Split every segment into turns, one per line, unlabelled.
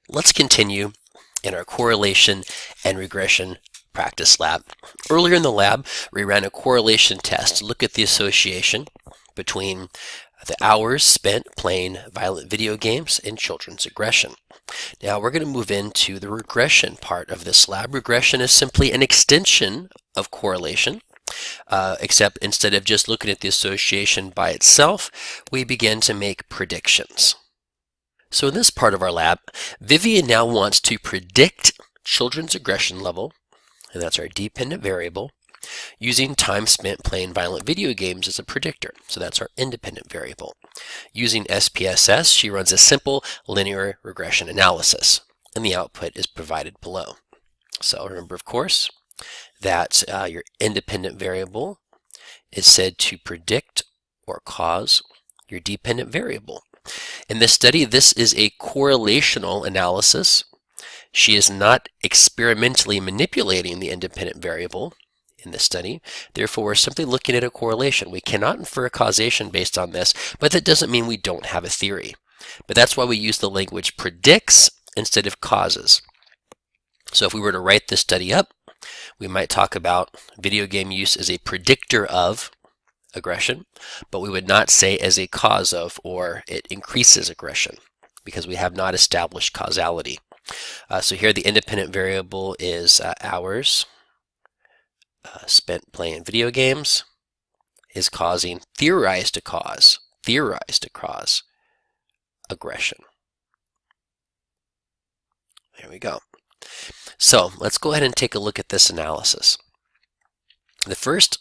Let's continue in our correlation and regression practice lab. Earlier in the lab, we ran a correlation test to look at the association between the hours spent playing violent video games and children's aggression. Now we're going to move into the regression part of this lab. Regression is simply an extension of correlation, except instead of just looking at the association by itself, we begin to make predictions. So in this part of our lab, Vivian now wants to predict children's aggression level, and that's our dependent variable, using time spent playing violent video games as a predictor. So that's our independent variable. Using SPSS, she runs a simple linear regression analysis, and the output is provided below. So remember, of course, that your independent variable is said to predict or cause your dependent variable. In this study, this is a correlational analysis. She is not experimentally manipulating the independent variable in this study. Therefore, we're simply looking at a correlation. We cannot infer a causation based on this, but that doesn't mean we don't have a theory. But that's why we use the language predicts instead of causes. So if we were to write this study up, we might talk about video game use as a predictor of aggression, but we would not say as a cause of or it increases aggression because we have not established causality. So here the independent variable is hours spent playing video games is causing, theorized to cause aggression. There we go. So let's go ahead and take a look at this analysis. The first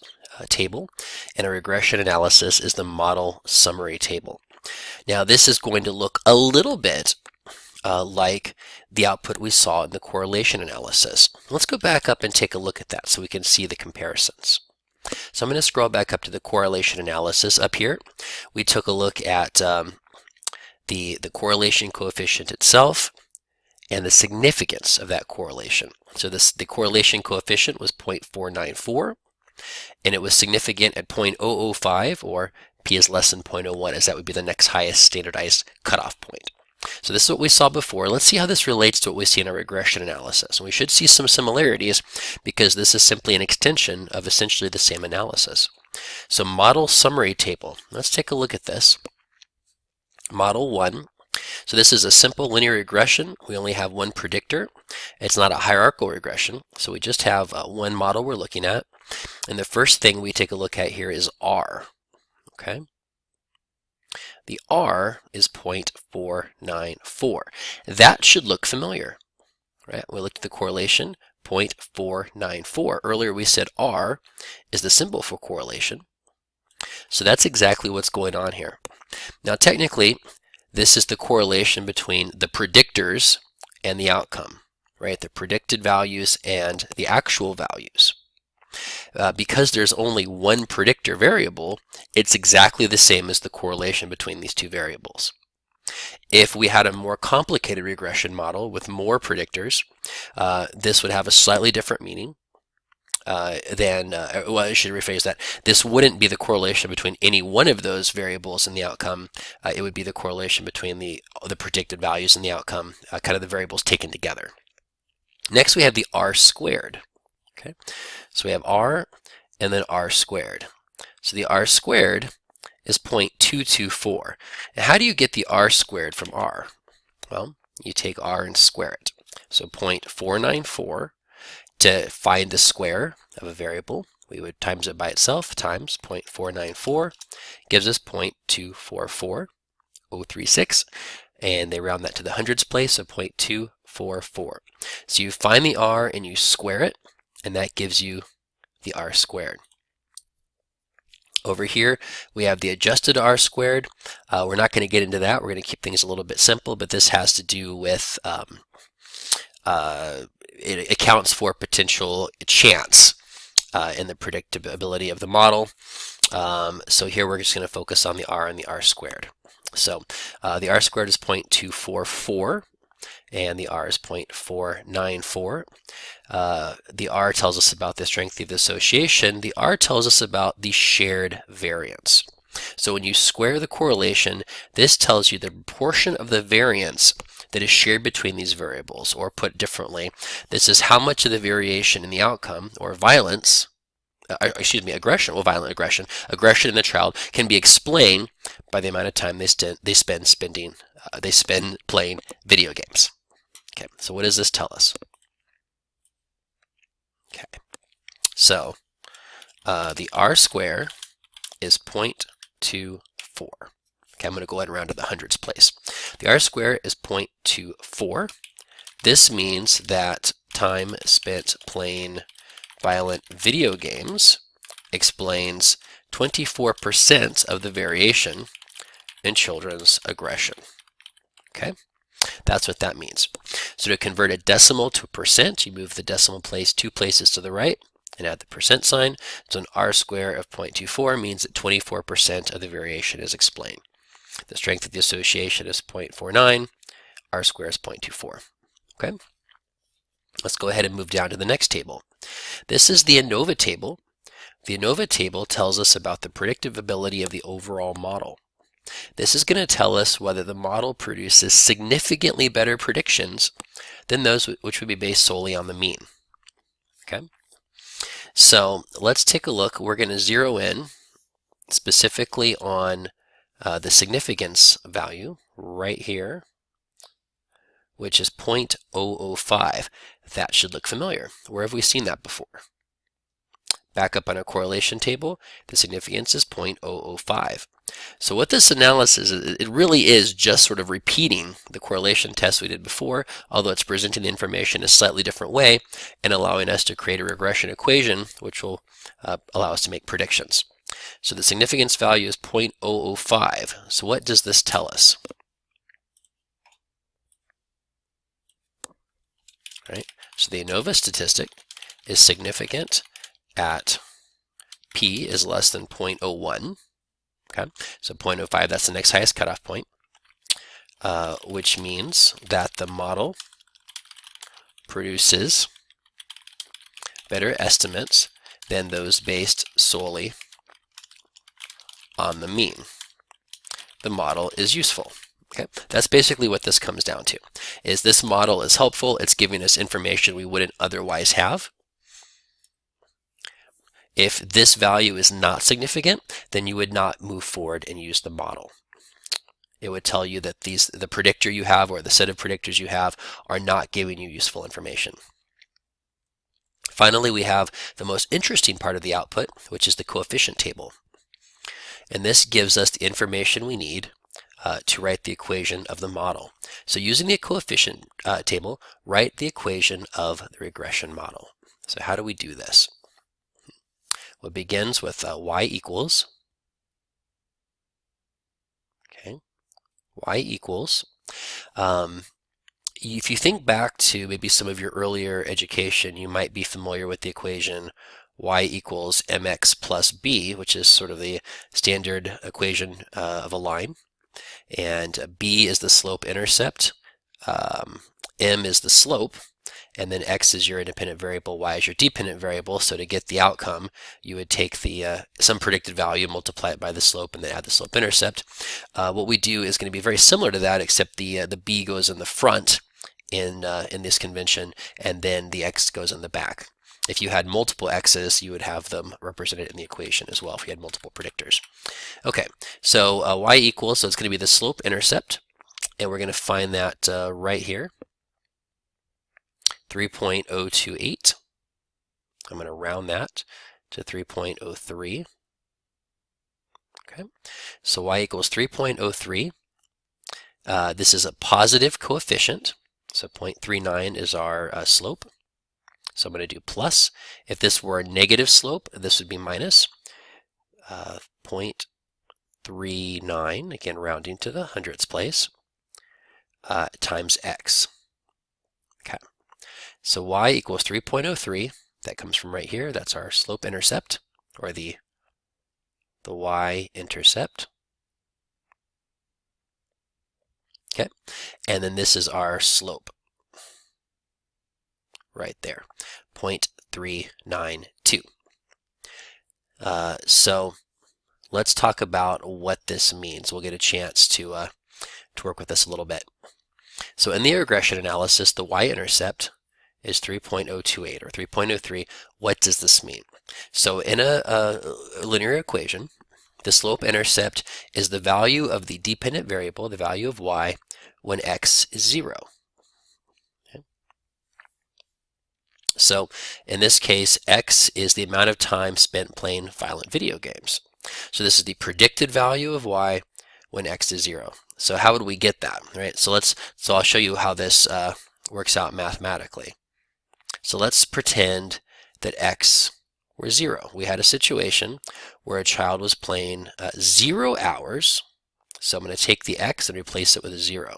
table in a regression analysis is the model summary table. Now this is going to look a little bit like the output we saw in the correlation analysis. Let's go back up and take a look at that so we can see the comparisons. So I'm going to scroll back up to the correlation analysis. Up here, we took a look at the correlation coefficient itself and the significance of that correlation. So the correlation coefficient was 0.494, and it was significant at 0.005, or p is less than 0.01, as that would be the next highest standardized cutoff point. So this is what we saw before. Let's see how this relates to what we see in a regression analysis. And we should see some similarities because this is simply an extension of essentially the same analysis. So model summary table. Let's take a look at this. Model 1. So this is a simple linear regression. We only have one predictor. It's not a hierarchical regression. So we just have one model we're looking at. And the first thing we take a look at here is R. Okay. The R is 0.494. That should look familiar, right? We looked at the correlation, 0.494. Earlier we said R is the symbol for correlation. So that's exactly what's going on here. Now technically, this is the correlation between the predictors and the outcome, right? The predicted values and the actual values. Because there's only one predictor variable, it's exactly the same as the correlation between these two variables. If we had a more complicated regression model with more predictors, this would have a slightly different meaning well, I should rephrase that. This wouldn't be the correlation between any one of those variables and the outcome. It would be the correlation between the predicted values and the outcome, kind of the variables taken together. Next, we have the R squared. Okay, so we have R and then R squared. So the R squared is 0.224. And how do you get the R squared from R? Well, you take R and square it. So 0.494, to find the square of a variable, we would times it by itself times 0.494, gives us 0.244036, and they round that to the hundreds place, so 0.244. So you find the R and you square it, and that gives you the R squared. Over here, we have the adjusted R squared. We're not going to get into that. We're going to keep things a little bit simple, but this has to do with, it accounts for potential chance in the predictability of the model. So here we're just going to focus on the R and the R squared. So the R squared is 0.244. And the R is 0.494. The R tells us about the strength of the association. The R tells us about the shared variance. So when you square the correlation, this tells you the proportion of the variance that is shared between these variables, or put differently, this is how much of the variation in the outcome, or violence, aggression, well, violent aggression, aggression in the child can be explained by the amount of time they spend playing video games. Okay, so what does this tell us? Okay, so the R square is 0.24. Okay, I'm going to go ahead and round to the hundreds place. The R square is 0.24. This means that time spent playing violent video games explains 24% of the variation in children's aggression. Okay, that's what that means. So to convert a decimal to a percent, you move the decimal place 2 places to the right and add the percent sign. So an R square of 0.24 means that 24% of the variation is explained. The strength of the association is 0.49. R square is 0.24. Okay, let's go ahead and move down to the next table. This is the ANOVA table. The ANOVA table tells us about the predictive ability of the overall model. This is going to tell us whether the model produces significantly better predictions than those which would be based solely on the mean. Okay, so let's take a look. We're going to zero in specifically on the significance value right here, which is 0.005. That should look familiar. Where have we seen that before? Back up on a correlation table, the significance is 0.005. So what this analysis is, it really is just sort of repeating the correlation test we did before, although it's presenting the information in a slightly different way and allowing us to create a regression equation which will allow us to make predictions. So the significance value is 0.005. So what does this tell us? Right? So the ANOVA statistic is significant at p is less than 0.01. Okay, so 0.05, that's the next highest cutoff point, which means that the model produces better estimates than those based solely on the mean. The model is useful. Okay, that's basically what this comes down to, is this model is helpful. It's giving us information we wouldn't otherwise have. If this value is not significant, then you would not move forward and use the model. It would tell you that the predictor you have or the set of predictors you have are not giving you useful information. Finally, we have the most interesting part of the output, which is the coefficient table. And this gives us the information we need to write the equation of the model. So using the coefficient table, write the equation of the regression model. So how do we do this? Well, it begins with y equals, okay, y equals, if you think back to maybe some of your earlier education, you might be familiar with the equation y equals mx plus b, which is sort of the standard equation of a line, and b is the slope intercept, m is the slope, and then x is your independent variable, y is your dependent variable. So to get the outcome, you would take the some predicted value, multiply it by the slope, and then add the slope intercept. What we do is going to be very similar to that, except the b goes in the front in this convention, and then the x goes in the back. If you had multiple x's, you would have them represented in the equation as well if you had multiple predictors. Okay, so y equals, so it's going to be the slope intercept, and we're going to find that right here. 3.028. I'm going to round that to 3.03. Okay, so y equals 3.03. This is a positive coefficient, so 0.39 is our slope. So I'm going to do plus. If this were a negative slope, this would be minus 0.39, again rounding to the hundredths place, times x. Okay. So y equals 3.03. That comes from right here. That's our slope intercept, or the y-intercept. Okay, and then this is our slope right there, 0.392. So let's talk about what this means. We'll get a chance to work with this a little bit. So in the regression analysis, the y-intercept is 3.028 or 3.03. What does this mean? So in a linear equation, the slope-intercept is the value of the dependent variable, the value of y, when x is 0. Okay. So in this case, x is the amount of time spent playing violent video games. So this is the predicted value of y when x is 0. So how would we get that, right? So I'll show you how this works out mathematically. So let's pretend that x were 0. We had a situation where a child was playing 0 hours. So I'm going to take the x and replace it with a 0,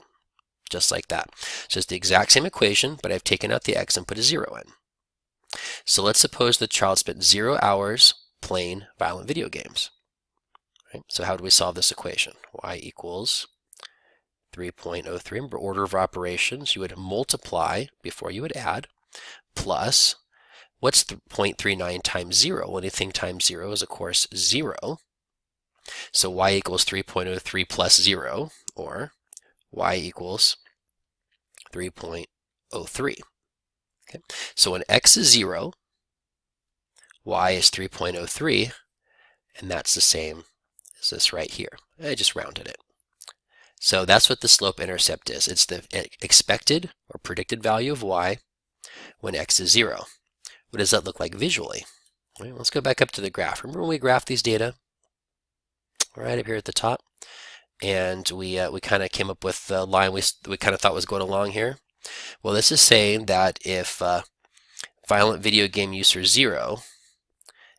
just like that. So it's the exact same equation, but I've taken out the x and put a 0 in. So let's suppose the child spent 0 hours playing violent video games. Right? So how do we solve this equation? Y equals 3.03. Remember, order of operations, you would multiply before you would add, plus, what's 0.39 times 0? Well, anything times 0 is, of course, 0. So y equals 3.03 plus 0, or y equals 3.03. Okay. So when x is 0, y is 3.03, and that's the same as this right here. I just rounded it. So that's what the slope-intercept is. It's the expected or predicted value of y when x is 0. What does that look like visually? Right, let's go back up to the graph. Remember when we graphed these data? Right up here at the top. And we kind of came up with the line we kind of thought was going along here. Well, this is saying that if violent video game use are 0,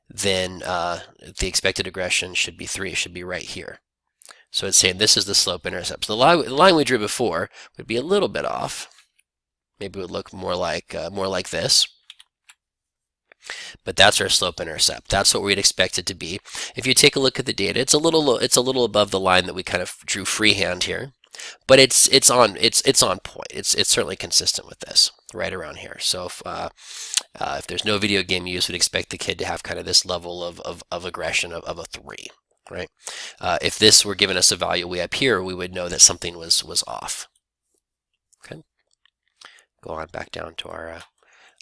then the expected regression should be 3. It should be right here. So it's saying this is the slope-intercept. So the line we drew before would be a little bit off. Maybe it would look more like this. But that's our slope-intercept. That's what we'd expect it to be. If you take a look at the data, it's a little above the line that we kind of drew freehand here, but it's on point. It's certainly consistent with this, right around here. So if there's no video game use, we'd expect the kid to have kind of this level of aggression of a 3, right? If this were giving us a value way up here, we would know that something was off. Okay, go on back down to our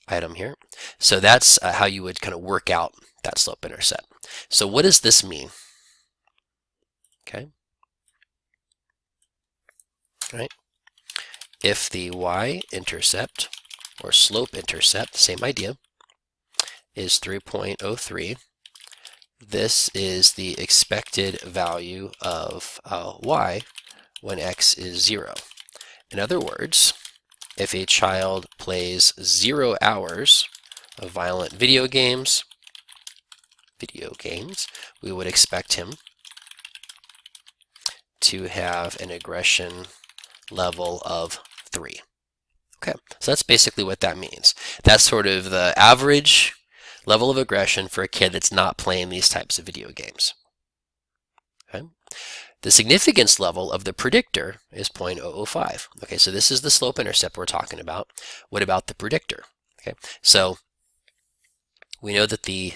item here. So that's how you would kind of work out that slope-intercept. So what does this mean? Okay. All right. If the y-intercept or slope-intercept, same idea, is 3.03, this is the expected value of y when x is 0. In other words, if a child plays 0 hours of violent video games, we would expect him to have an aggression level of 3. Okay, so that's basically what that means. That's sort of the average level of aggression for a kid that's not playing these types of video games. Okay. The significance level of the predictor is 0.005. Okay, so this is the slope-intercept we're talking about. What about the predictor? Okay, so we know that the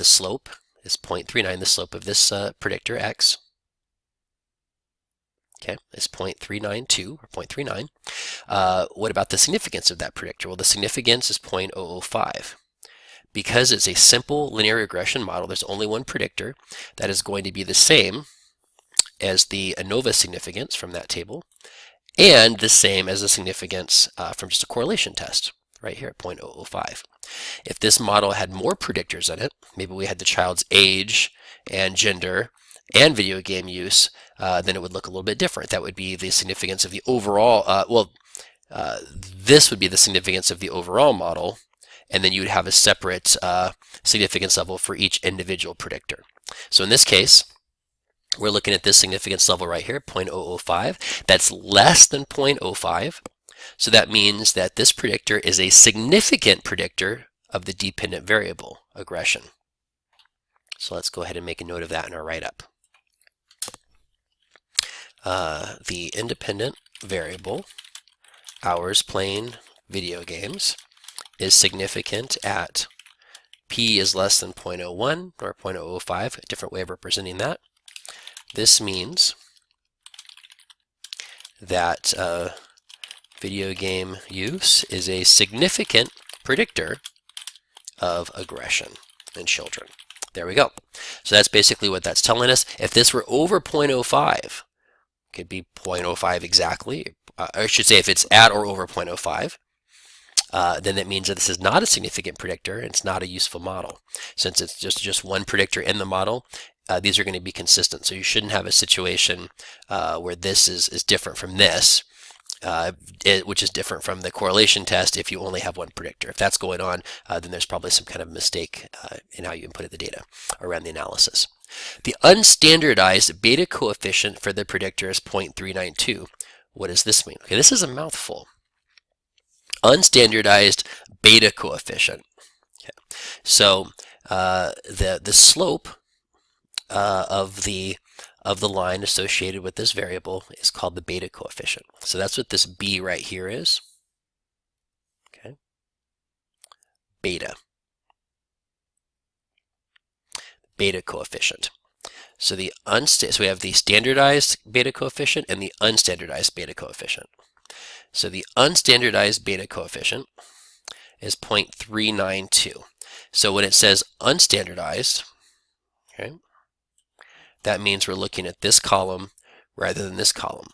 slope is 0.39. The slope of this predictor x, okay, is 0.392 or 0.39. What about the significance of that predictor? Well, the significance is 0.005. Because it's a simple linear regression model, there's only one predictor that is going to be the same as the ANOVA significance from that table, and the same as the significance from just a correlation test, right here at 0.005. If this model had more predictors in it, maybe we had the child's age and gender and video game use, then it would look a little bit different. That would be the significance of the overall, this would be the significance of the overall model, and then you would have a separate significance level for each individual predictor. So in this case, we're looking at this significance level right here, 0.005. That's less than 0.05. So that means that this predictor is a significant predictor of the dependent variable aggression. So let's go ahead and make a note of that in our write-up. The independent variable, hours playing video games, is significant at p is less than 0.01 or 0.005, a different way of representing that. This means that video game use is a significant predictor of aggression in children. There we go. So that's basically what that's telling us. If this were over 0.05, could be 0.05 exactly, I should say if it's at or over 0.05, then that means that this is not a significant predictor. It's not a useful model. Since it's just one predictor in the model, these are going to be consistent. So you shouldn't have a situation where this is different from this, which is different from the correlation test if you only have one predictor. If that's going on, then there's probably some kind of mistake in how you inputted the data around the analysis. The unstandardized beta coefficient for the predictor is 0.392. What does this mean? Okay, this is a mouthful. Unstandardized beta coefficient. Okay. So the slope of the line associated with this variable is called the beta coefficient. So that's what this B right here is. Okay. Beta coefficient. So so we have the standardized beta coefficient and the unstandardized beta coefficient. So the unstandardized beta coefficient is 0.392. So when it says unstandardized, okay, that means we're looking at this column rather than this column.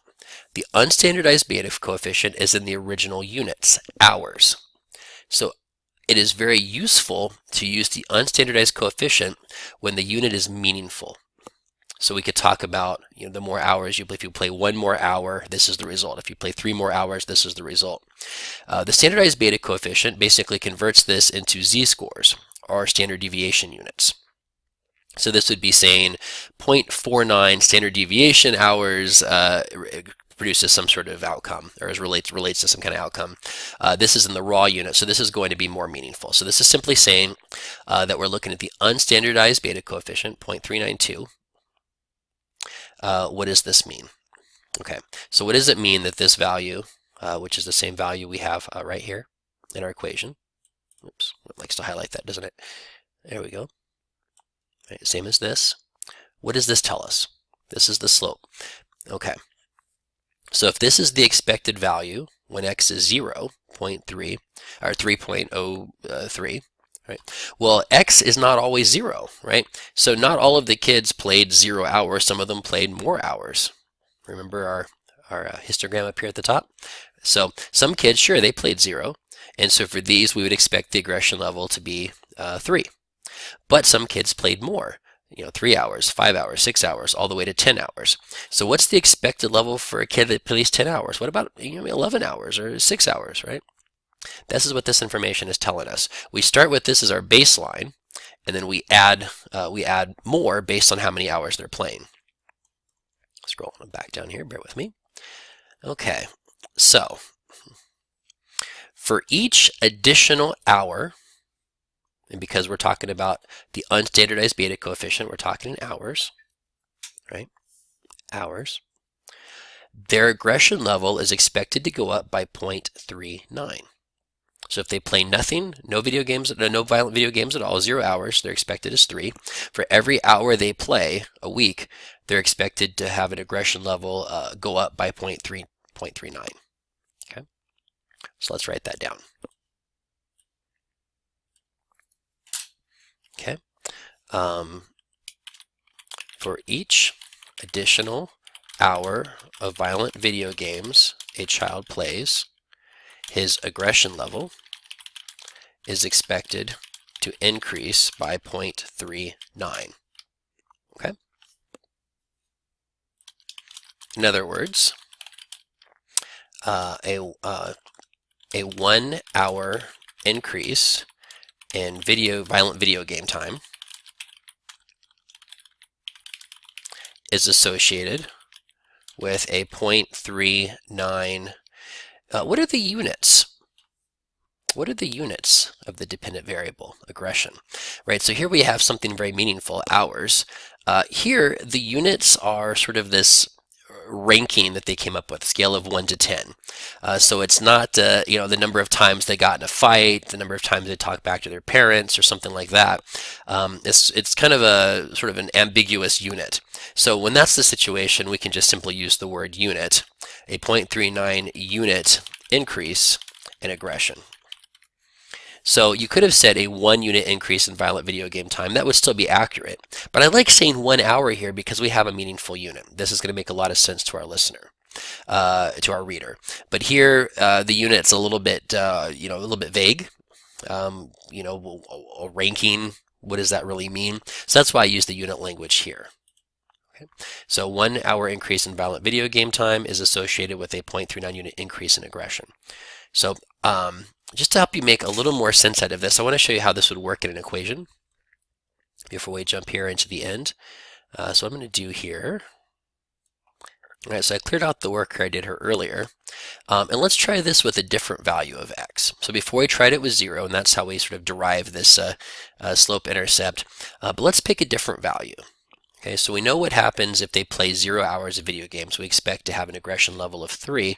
The unstandardized beta coefficient is in the original units, hours. So it is very useful to use the unstandardized coefficient when the unit is meaningful. So we could talk about, the more hours you play. If you play 1 more hour, this is the result. If you play 3 more hours, this is the result. The standardized beta coefficient basically converts this into z-scores, or standard deviation units. So this would be saying 0.49 standard deviation hours produces some sort of outcome, or relates to some kind of outcome. This is in the raw unit, so this is going to be more meaningful. So this is simply saying that we're looking at the unstandardized beta coefficient, 0.392. What does this mean? Okay, so what does it mean that this value, which is the same value we have right here in our equation, oops, it likes to highlight that, doesn't it? There we go. Right, same as this. What does this tell us? This is the slope. Okay, so if this is the expected value when x is 0, 0.3, or 3.03, right? Well, x is not always 0, right? So not all of the kids played 0 hours. Some of them played more hours. Remember our histogram up here at the top? So some kids, sure, they played 0. And so for these, we would expect the aggression level to be 3. But some kids played more, 3 hours, 5 hours, 6 hours, all the way to 10 hours. So what's the expected level for a kid that plays 10 hours? What about 11 hours or 6 hours, right? This is what this information is telling us. We start with this as our baseline, and then we add more based on how many hours they're playing. Scrolling back down here, bear with me. Okay, so for each additional hour, and because we're talking about the unstandardized beta coefficient, we're talking in hours, right? Hours. Their aggression level is expected to go up by 0.39. So if they play nothing, no violent video games at all, 0 hours, they're expected as 3. For every hour they play a week, they're expected to have an aggression level go up by 0.39. Okay, so let's write that down. Okay, for each additional hour of violent video games a child plays, his aggression level is expected to increase by 0.39. Okay? In other words, a 1 hour increase in violent video game time is associated with a 0.39. What are the units? What are the units of the dependent variable, aggression? Right, so here we have something very meaningful, hours. Here, the units are sort of this ranking that they came up with, scale of 1 to 10. So it's not the number of times they got in a fight, the number of times they talked back to their parents, or something like that. It's kind of a sort of an ambiguous unit. So when that's the situation, we can just simply use the word unit, a 0.39 unit increase in aggression. So you could have said a 1 unit increase in violent video game time. That would still be accurate. But I like saying 1 hour here because we have a meaningful unit. This is going to make a lot of sense to our listener, to our reader. But here, the unit's a little bit, a little bit vague. A ranking, what does that really mean? So that's why I use the unit language here. Okay. So 1 hour increase in violent video game time is associated with a 0.39 unit increase in aggression. So just to help you make a little more sense out of this, I want to show you how this would work in an equation before we jump here into the end. So I'm going to do here. All right, so I cleared out the work I did here earlier. And let's try this with a different value of x. So before we tried it with 0, and that's how we sort of derive this slope-intercept. But let's pick a different value. Okay, so we know what happens if they play 0 hours of video games. We expect to have an aggression level of 3.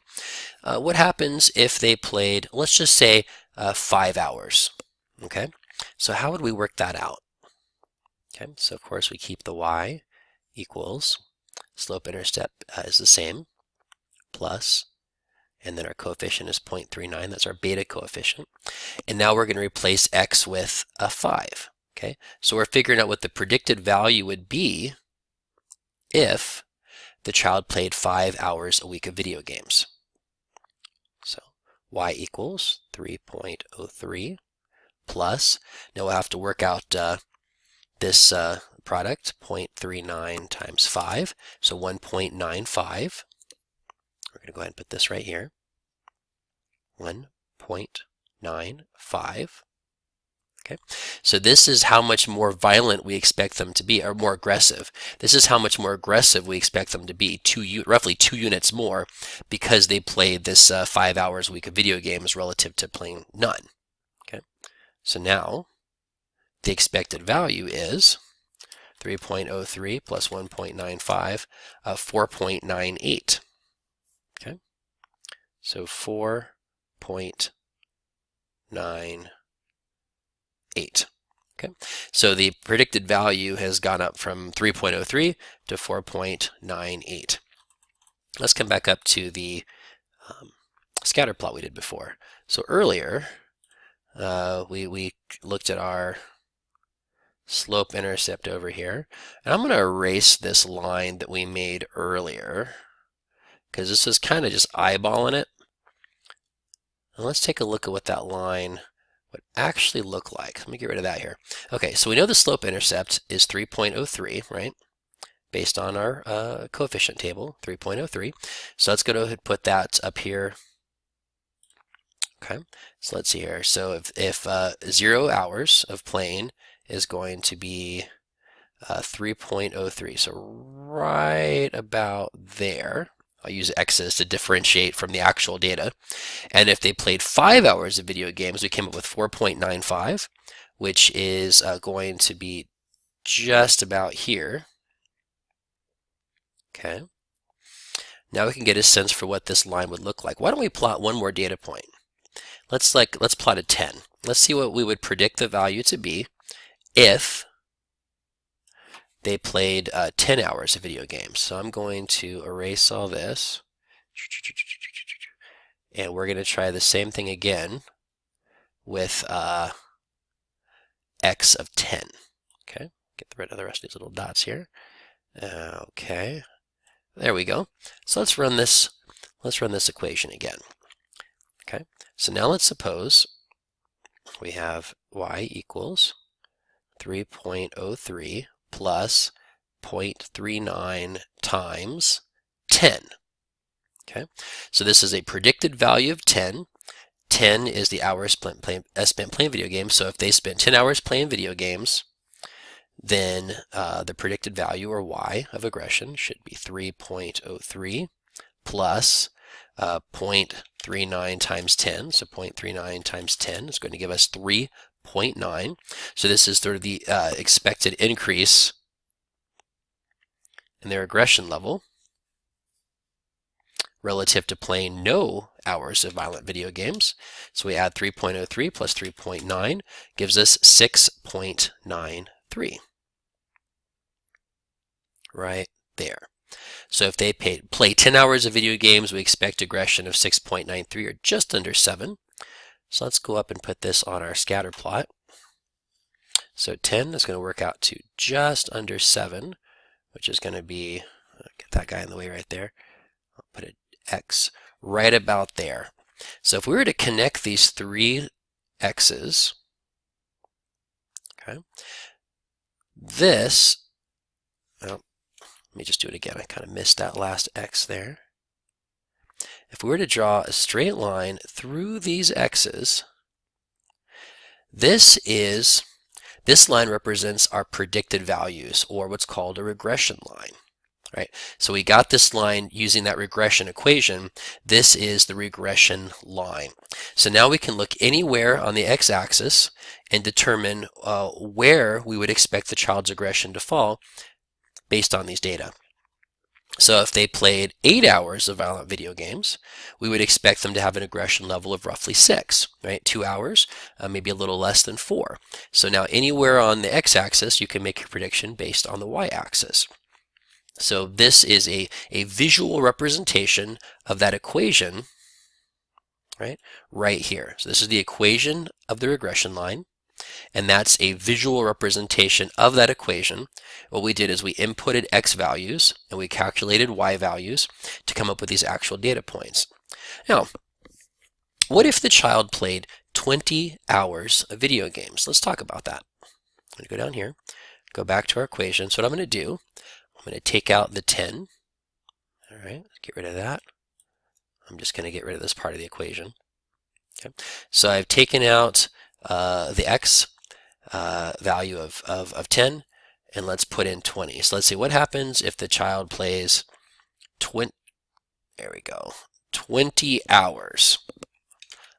What happens if they played, let's just say, 5 hours? Okay, so how would we work that out? Okay, so of course we keep the y equals, slope-intercept is the same, plus, and then our coefficient is 0.39. That's our beta coefficient. And now we're going to replace x with a 5. Okay, so we're figuring out what the predicted value would be if the child played 5 hours a week of video games. So y equals 3.03 plus, now we'll have to work out this product, 0.39 times 5, so 1.95. We're going to go ahead and put this right here, 1.95. Okay, so this is how much more violent we expect them to be, or more aggressive. This is how much more aggressive we expect them to be, roughly 2 units more, because they played this 5 hours a week of video games relative to playing none. Okay, so now the expected value is 3.03 plus 1.95, 4.98. Okay, so 4.98. Okay, so the predicted value has gone up from 3.03 to 4.98. Let's come back up to the scatter plot we did before. So earlier, we looked at our slope-intercept over here, and I'm going to erase this line that we made earlier because this is kind of just eyeballing it. And let's take a look at what that line would actually look like. Let me get rid of that here. Okay, so we know the slope-intercept is 3.03, right? Based on our coefficient table, 3.03. So let's go ahead and put that up here. Okay, so let's see here. So if 0 hours of playing is going to be 3.03, so right about there. I'll use x's to differentiate from the actual data. And if they played 5 hours of video games, we came up with 4.95, which is going to be just about here. Okay. Now we can get a sense for what this line would look like. Why don't we plot one more data point? Let's plot a 10. Let's see what we would predict the value to be if they played 10 hours of video games. So I'm going to erase all this. And we're going to try the same thing again with x of 10. Okay, get rid of the rest of these little dots here. Okay, there we go. So let's run this equation again. Okay, so now let's suppose we have y equals 3.03 plus 0.39 times 10. Okay, so this is a predicted value of 10. 10 is the hours spent playing video games. So if they spend 10 hours playing video games, then the predicted value, or y, of aggression should be 3.03 plus 0.39 times 10. So 0.39 times 10 is going to give us 3.9. So this is sort of the expected increase in their aggression level. relative to playing no hours of violent video games. So we add 3.03 plus 3.9 gives us 6.93. Right there. So if they play 10 hours of video games, we expect aggression of 6.93, or just under 7. So let's go up and put this on our scatter plot. So 10 is going to work out to just under 7, which is going to be, get that guy in the way right there. I'll put an X right about there. So if we were to connect these three X's, okay, this, well, let me just do it again. I kind of missed that last X there. If we were to draw a straight line through these X's, this line represents our predicted values, or what's called a regression line. Right? So we got this line using that regression equation. This is the regression line. So now we can look anywhere on the x-axis and determine where we would expect the child's aggression to fall based on these data. So if they played 8 hours of violent video games, we would expect them to have an aggression level of roughly 6, right? 2 hours, maybe a little less than 4. So now anywhere on the x-axis, you can make your prediction based on the y-axis. So this is a visual representation of that equation, right here. So this is the equation of the regression line, and that's a visual representation of that equation. What we did is we inputted x values and we calculated y values to come up with these actual data points. Now, what if the child played 20 hours of video games? Let's talk about that. I'm going to go down here, go back to our equation. So what I'm going to do, I'm going to take out the 10. All right, let's get rid of that. I'm just going to get rid of this part of the equation. Okay. So I've taken out the x value of 10, and let's put in 20. So let's see what happens if the child plays 20 hours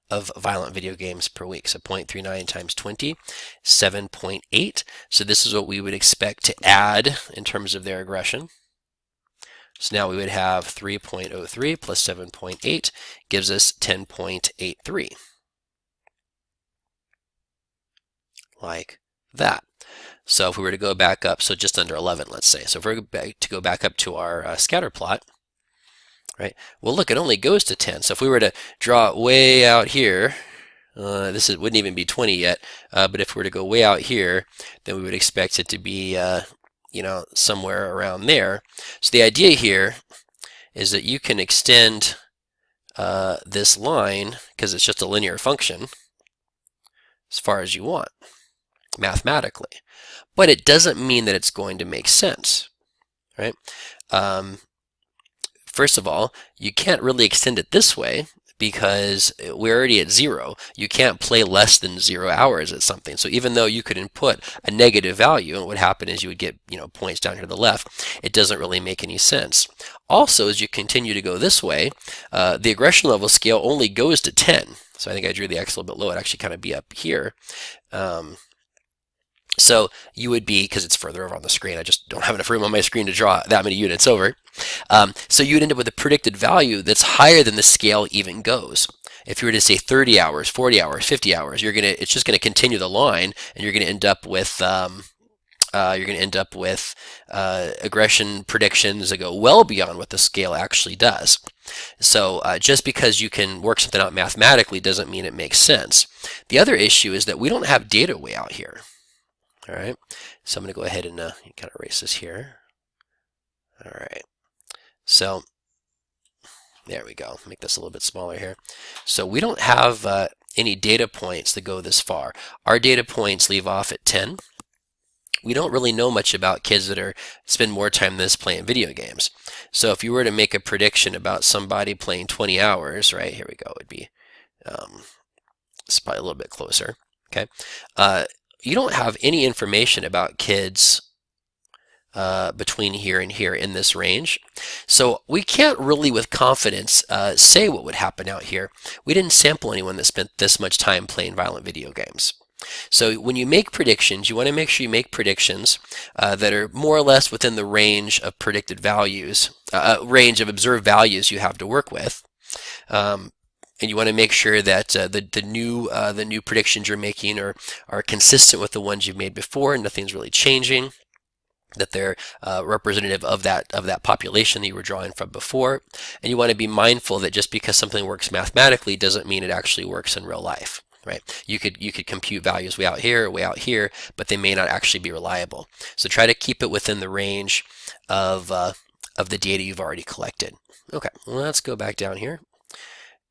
of violent video games per week. So 0.39 times 20, 7.8. So this is what we would expect to add in terms of their aggression. So now we would have 3.03 plus 7.8 gives us 10.83. Like that. So if we were to go back up, so just under 11, let's say. So if we were to go back up to our scatter plot, right? Well, look, it only goes to 10. So if we were to draw it way out here, wouldn't even be 20 yet. But if we were to go way out here, then we would expect it to be, somewhere around there. So the idea here is that you can extend this line, because it's just a linear function, as far as you want, mathematically. But it doesn't mean that it's going to make sense, right? First of all, you can't really extend it this way because we're already at 0. You can't play less than 0 hours at something. So even though you could input a negative value, and what would happen is you would get points down here to the left, it doesn't really make any sense. Also, as you continue to go this way, the aggression level scale only goes to 10. So I think I drew the x a little bit low. It'd actually kind of be up here. So you would be, because it's further over on the screen, I just don't have enough room on my screen to draw that many units over. So you'd end up with a predicted value that's higher than the scale even goes. If you were to say 30 hours, 40 hours, 50 hours, it's just going to continue the line, and you're going to end up with aggression predictions that go well beyond what the scale actually does. So just because you can work something out mathematically doesn't mean it makes sense. The other issue is that we don't have data way out here. All right, so I'm going to go ahead and kind of erase this here. All right, so there we go. Make this a little bit smaller here. So we don't have any data points that go this far. Our data points leave off at 10. We don't really know much about kids that spend more time than this playing video games. So if you were to make a prediction about somebody playing 20 hours, right, here we go, it would be it's probably a little bit closer. Okay. You don't have any information about kids between here and here in this range. So we can't really with confidence say what would happen out here. We didn't sample anyone that spent this much time playing violent video games. So when you make predictions, you want to make sure you make predictions that are more or less within the range of predicted values range of observed values you have to work with. And you want to make sure that the new predictions you're making are consistent with the ones you've made before. Nothing's really changing. That they're representative of that population that you were drawing from before. And you want to be mindful that just because something works mathematically doesn't mean it actually works in real life. Right? You could compute values way out here, but they may not actually be reliable. So try to keep it within the range of the data you've already collected. Okay, well, let's go back down here.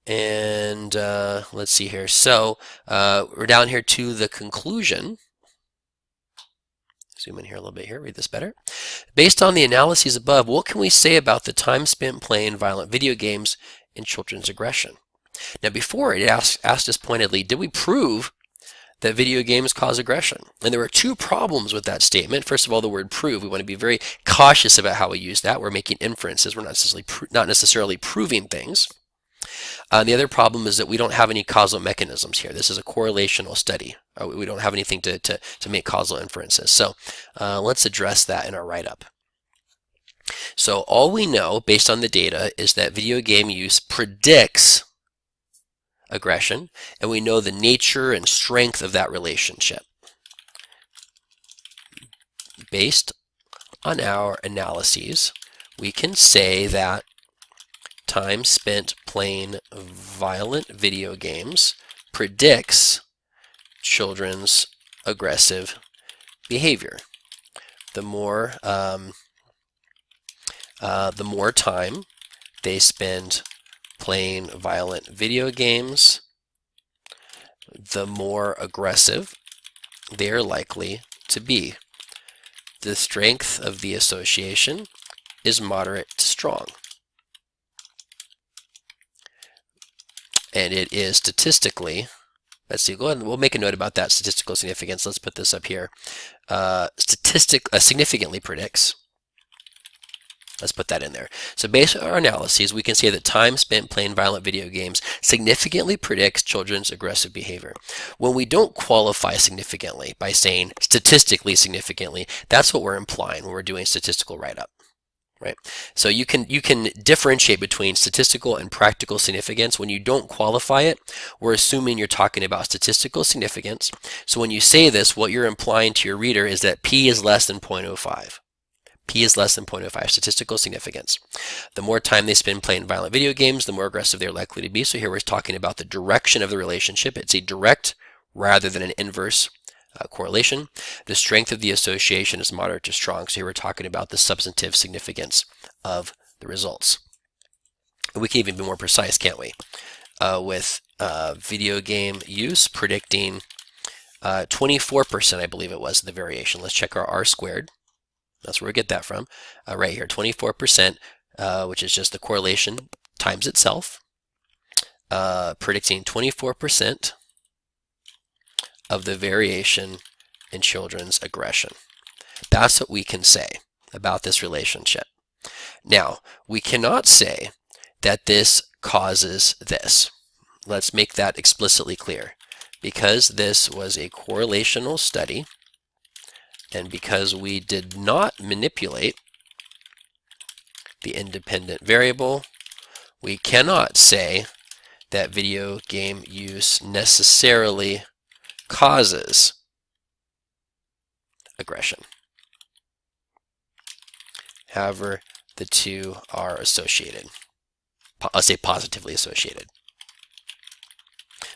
And let's see here. So we're down here to the conclusion. Zoom in here a little bit here, read this better. Based on the analyses above, what can we say about the time spent playing violent video games in children's aggression? Now before it asked us pointedly, did we prove that video games cause aggression? And there were two problems with that statement. First of all, the word prove. We want to be very cautious about how we use that. We're making inferences. We're not necessarily proving things. The other problem is that we don't have any causal mechanisms here. This is a correlational study. We don't have anything to make causal inferences. So let's address that in our write-up. So all we know based on the data is that video game use predicts aggression, and we know the nature and strength of that relationship. Based on our analyses, we can say that time spent playing violent video games predicts children's aggressive behavior. The more time they spend playing violent video games, the more aggressive they are likely to be. The strength of the association is moderate to strong. And it is statistically, let's see, go ahead and we'll make a note about that statistical significance. Let's put this up here. Significantly predicts. Let's put that in there. So based on our analyses, we can say that time spent playing violent video games significantly predicts children's aggressive behavior. When we don't qualify significantly by saying statistically significantly, that's what we're implying when we're doing statistical write-up. Right? So you can differentiate between statistical and practical significance. When you don't qualify it, we're assuming you're talking about statistical significance. So when you say this, what you're implying to your reader is that P is less than 0.05. P is less than 0.05, statistical significance. The more time they spend playing violent video games, the more aggressive they're likely to be. So here we're talking about the direction of the relationship. It's a direct rather than an inverse correlation. The strength of the association is moderate to strong. So here we're talking about the substantive significance of the results. And we can even be more precise, can't we? With video game use predicting 24%, I believe it was, the variation. Let's check our R squared. That's where we get that from. Right here, 24%, which is just the correlation times itself, predicting 24% of the variation in children's aggression. That's what we can say about this relationship. Now, we cannot say that this causes this. Let's make that explicitly clear. Because this was a correlational study, and because we did not manipulate the independent variable, we cannot say that video game use necessarily causes aggression. However, the two are associated. I'll say positively associated.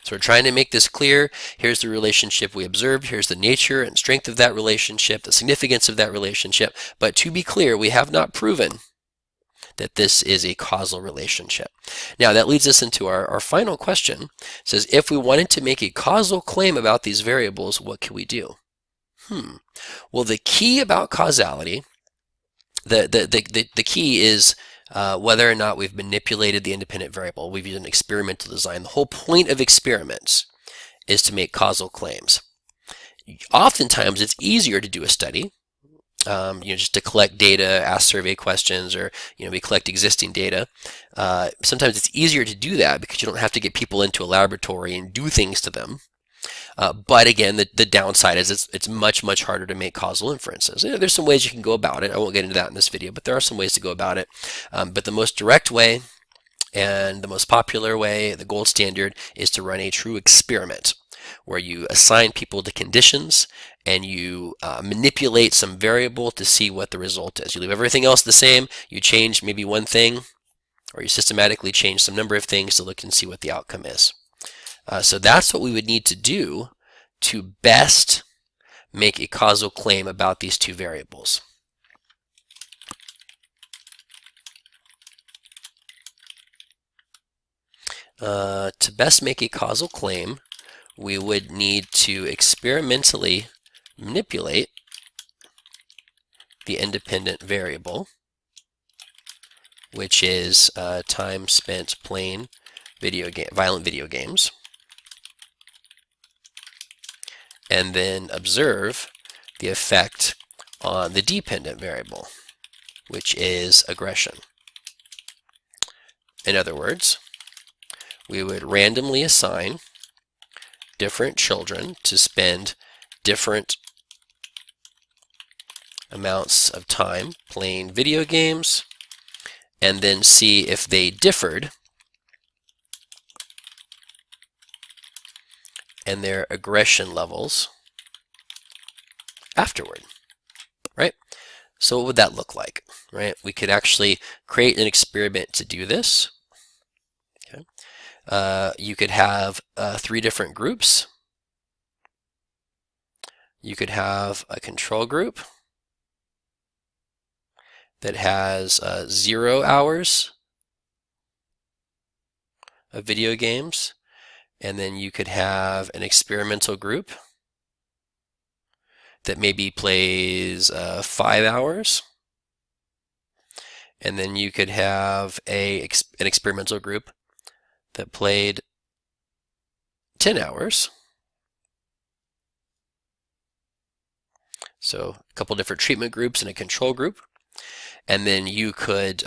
So we're trying to make this clear. Here's the relationship we observed. Here's the nature and strength of that relationship, the significance of that relationship. But to be clear, we have not proven that this is a causal relationship. Now that leads us into our final question. It says, if we wanted to make a causal claim about these variables, what can we do? Well, the key about causality, the key is whether or not we've manipulated the independent variable. We've used an experimental design. The whole point of experiments is to make causal claims. Oftentimes, it's easier to do a study, just to collect data, ask survey questions, or we collect existing data. Sometimes it's easier to do that because you don't have to get people into a laboratory and do things to them. But again, the downside is it's much, much harder to make causal inferences. There's some ways you can go about it. I won't get into that in this video, but there are some ways to go about it. But the most direct way and the most popular way, the gold standard, is to run a true experiment where you assign people to conditions and you manipulate some variable to see what the result is. You leave everything else the same, you change maybe one thing, or you systematically change some number of things to look and see what the outcome is. So that's what we would need to do to best make a causal claim about these two variables. To best make a causal claim, we would need to experimentally manipulate the independent variable, which is time spent playing violent video games, and then observe the effect on the dependent variable, which is aggression. In other words, we would randomly assign different children to spend different amounts of time playing video games and then see if they differed and their aggression levels afterward, right? So what would that look like, right? We could actually create an experiment to do this. Okay. You could have 3 different groups. You could have a control group that has 0 hours of video games, and then you could have an experimental group that maybe plays 5 hours, and then you could have an experimental group that played 10 hours. So a couple different treatment groups and a control group. And then you could,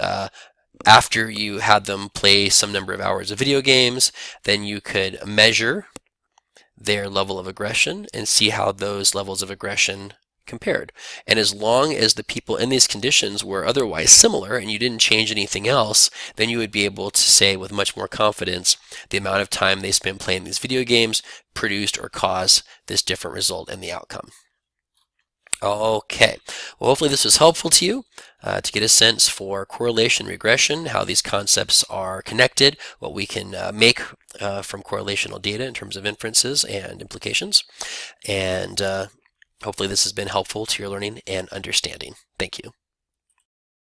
after you had them play some number of hours of video games, then you could measure their level of aggression and see how those levels of aggression compared. And as long as the people in these conditions were otherwise similar and you didn't change anything else, then you would be able to say with much more confidence the amount of time they spent playing these video games produced or caused this different result in the outcome. Okay, well, hopefully this was helpful to you to get a sense for correlation, regression, how these concepts are connected, what we can make from correlational data in terms of inferences and implications. And hopefully this has been helpful to your learning and understanding. Thank you.